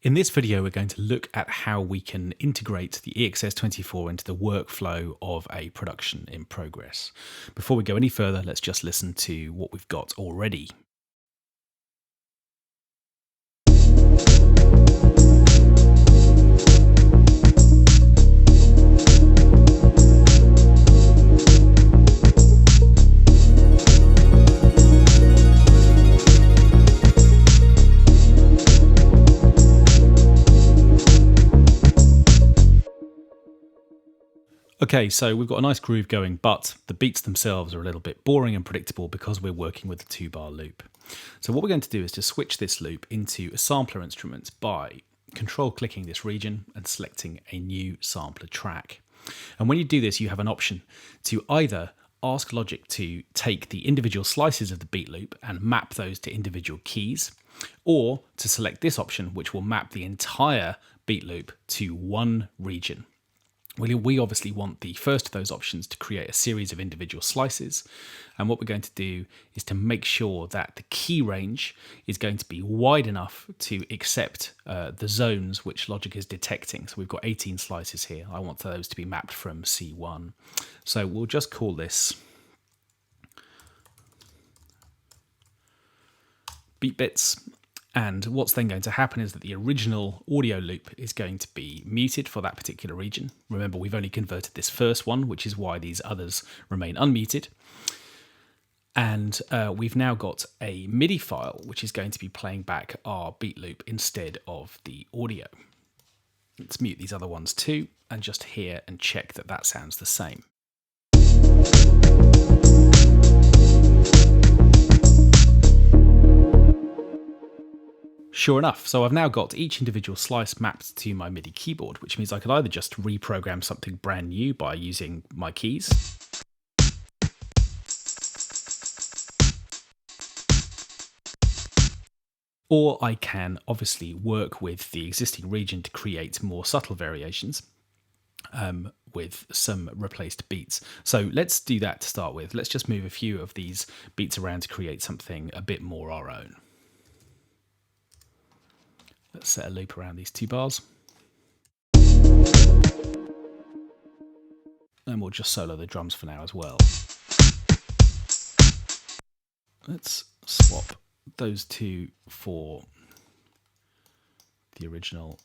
In this video, we're going to look at how we can integrate the EXS24 into the workflow of a production in progress. Before we go any further, let's just listen to what we've got already. Okay, so we've got a nice groove going, but the beats themselves are a little bit boring and predictable because we're working with a 2-bar loop. So what we're going to do is to switch this loop into a sampler instrument by control-clicking this region and selecting a new sampler track. And when you do this, you have an option to either ask Logic to take the individual slices of the beat loop and map those to individual keys, or to select this option, which will map the entire beat loop to one region. We obviously want the first of those options to create a series of individual slices, and what we're going to do is to make sure that the key range is going to be wide enough to accept the zones which Logic is detecting. So we've got 18 slices here. I want those to be mapped from C1. So we'll just call this beat bits. And what's then going to happen is that the original audio loop is going to be muted for that particular region. Remember, we've only converted this first one, which is why these others remain unmuted. And we've now got a MIDI file, which is going to be playing back our beat loop instead of the audio. Let's mute these other ones too, and just hear and check that that sounds the same. Sure enough, so I've now got each individual slice mapped to my MIDI keyboard, which means I could either just reprogram something brand new by using my keys, or I can obviously work with the existing region to create more subtle variations with some replaced beats. So let's do that to start with. Let's just move a few of these beats around to create something a bit more our own. Let's set a loop around these 2 bars. And we'll just solo the drums for now as well. Let's swap those 2 for the original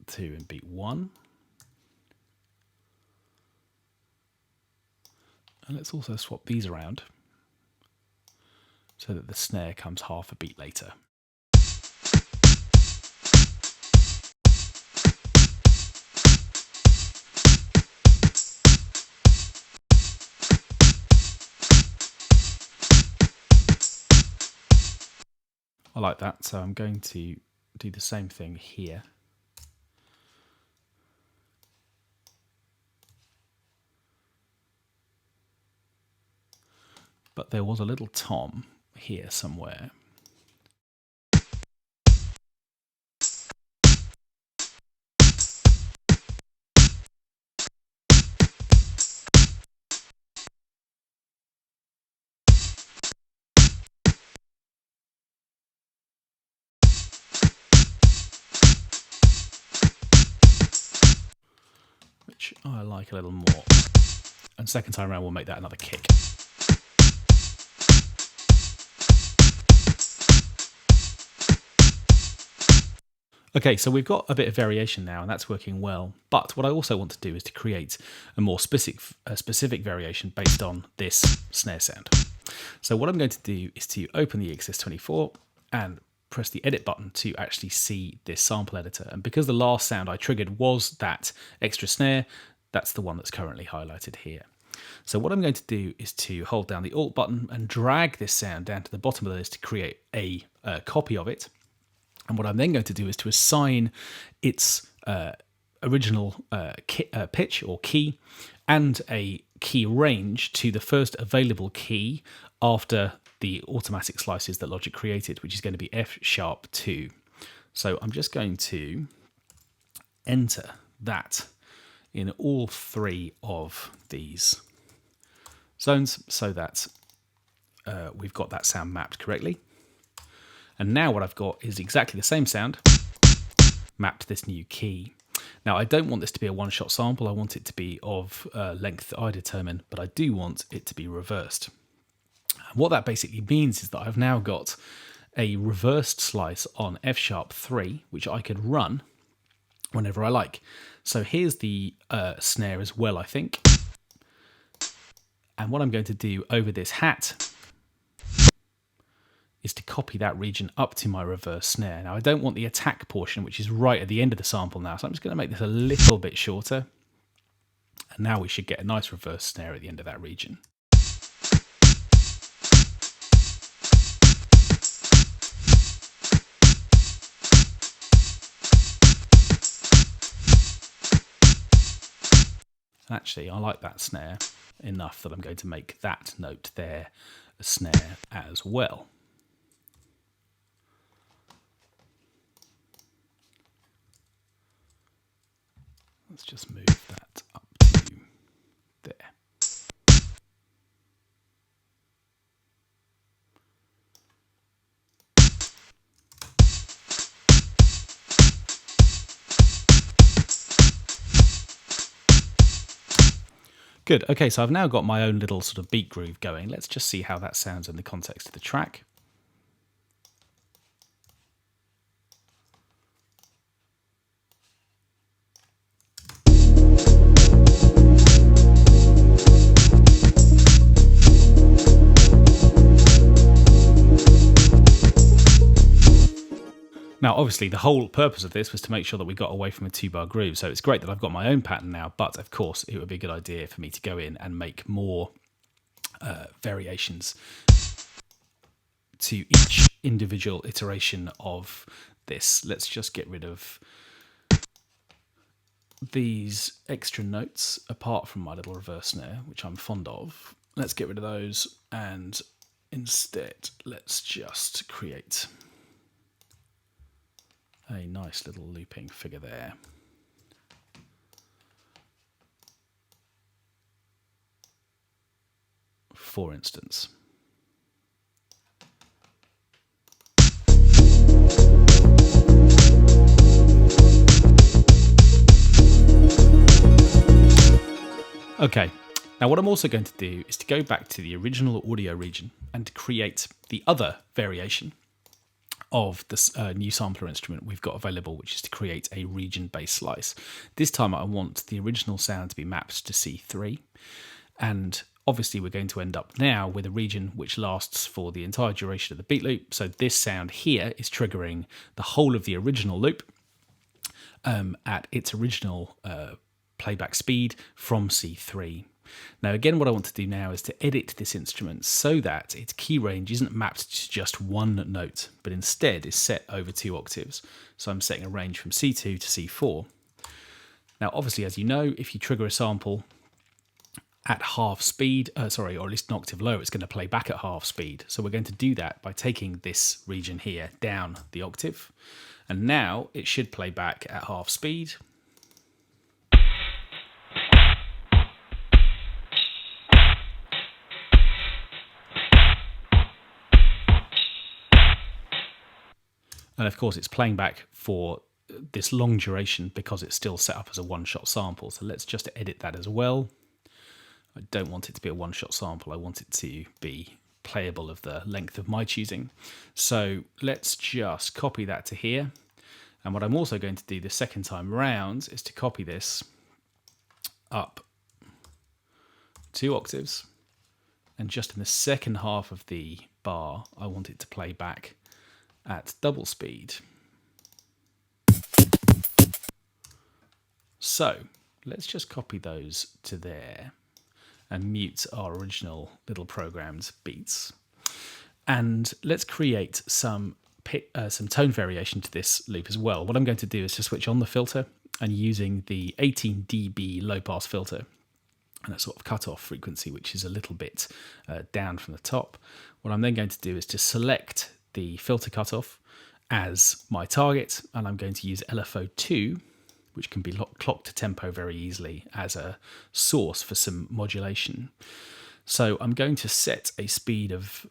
2 in beat 1. And let's also swap these around so that the snare comes half a beat later. I like that, so I'm going to do the same thing here. But there was a little tom here somewhere. Which I like a little more. And second time around, we'll make that another kick. Okay, so we've got a bit of variation now, and that's working well. But what I also want to do is to create a more specific variation based on this snare sound. So what I'm going to do is to open the EXS24 and press the edit button to actually see this sample editor. And because the last sound I triggered was that extra snare, that's the one that's currently highlighted here. So what I'm going to do is to hold down the Alt button and drag this sound down to the bottom of the list to create a copy of it. And what I'm then going to do is to assign its original pitch or key and a key range to the first available key after the automatic slices that Logic created, which is going to be F#2. So I'm just going to enter that in all 3 of these zones so that we've got that sound mapped correctly. And now what I've got is exactly the same sound, mapped this new key. Now, I don't want this to be a one-shot sample. I want it to be of length that I determine, but I do want it to be reversed. And what that basically means is that I've now got a reversed slice on F#3, which I could run whenever I like. So here's the snare as well, I think. And what I'm going to do over this hat is to copy that region up to my reverse snare. Now, I don't want the attack portion, which is right at the end of the sample now, so I'm just going to make this a little bit shorter. And now we should get a nice reverse snare at the end of that region. Actually, I like that snare enough that I'm going to make that note there a snare as well. Let's just move that up to there. Good. Okay, so I've now got my own little sort of beat groove going. Let's just see how that sounds in the context of the track. Now, obviously, the whole purpose of this was to make sure that we got away from a 2-bar groove. So it's great that I've got my own pattern now, but of course, it would be a good idea for me to go in and make more variations to each individual iteration of this. Let's just get rid of these extra notes apart from my little reverse snare, which I'm fond of. Let's get rid of those, and instead, let's just create a nice little looping figure there. For instance. Okay, now what I'm also going to do is to go back to the original audio region and to create the other variation of this new sampler instrument we've got available, which is to create a region-based slice. This time I want the original sound to be mapped to C3, and obviously we're going to end up now with a region which lasts for the entire duration of the beat loop. So this sound here is triggering the whole of the original loop at its original playback speed from C3. Now again, what I want to do now is to edit this instrument so that its key range isn't mapped to just one note, but instead is set over 2 octaves. So I'm setting a range from C2 to C4. Now obviously, as you know, if you trigger a sample at half speed, or at least an octave lower, it's going to play back at half speed. So we're going to do that by taking this region here down the octave. And now it should play back at half speed. And of course, it's playing back for this long duration because it's still set up as a one-shot sample. So let's just edit that as well. I don't want it to be a one-shot sample. I want it to be playable of the length of my choosing. So let's just copy that to here. And what I'm also going to do the second time round is to copy this up 2 octaves. And just in the second half of the bar, I want it to play back at double speed. So let's just copy those to there and mute our original little programmed beats. And let's create some tone variation to this loop as well. What I'm going to do is to switch on the filter, and using the 18 dB low pass filter and a sort of cutoff frequency, which is a little bit down from the top. What I'm then going to do is to select the filter cutoff as my target, and I'm going to use LFO2, which can be clocked to tempo very easily, as a source for some modulation. So I'm going to set a speed of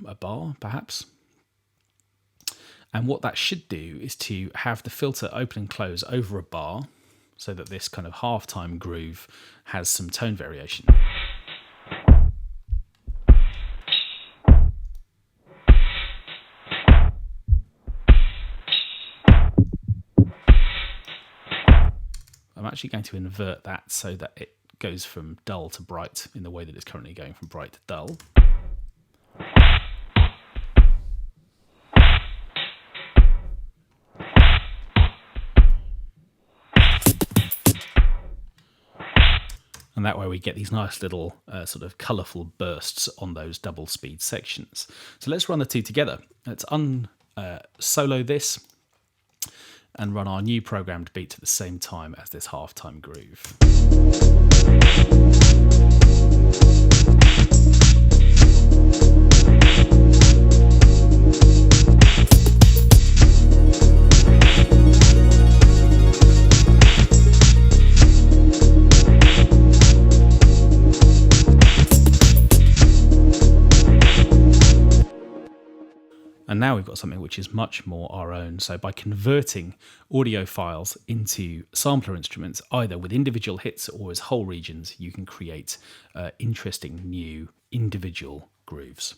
a bar, perhaps, And what that should do is to have the filter open and close over a bar so that this kind of half-time groove has some tone variation. I'm actually going to invert that so that it goes from dull to bright in the way that it's currently going from bright to dull. And that way we get these nice little sort of colourful bursts on those double speed sections. So let's run the two together. Let's solo this and run our new programmed beat at the same time as this half-time groove. And now we've got something which is much more our own. So by converting audio files into sampler instruments, either with individual hits or as whole regions, you can create interesting new individual grooves.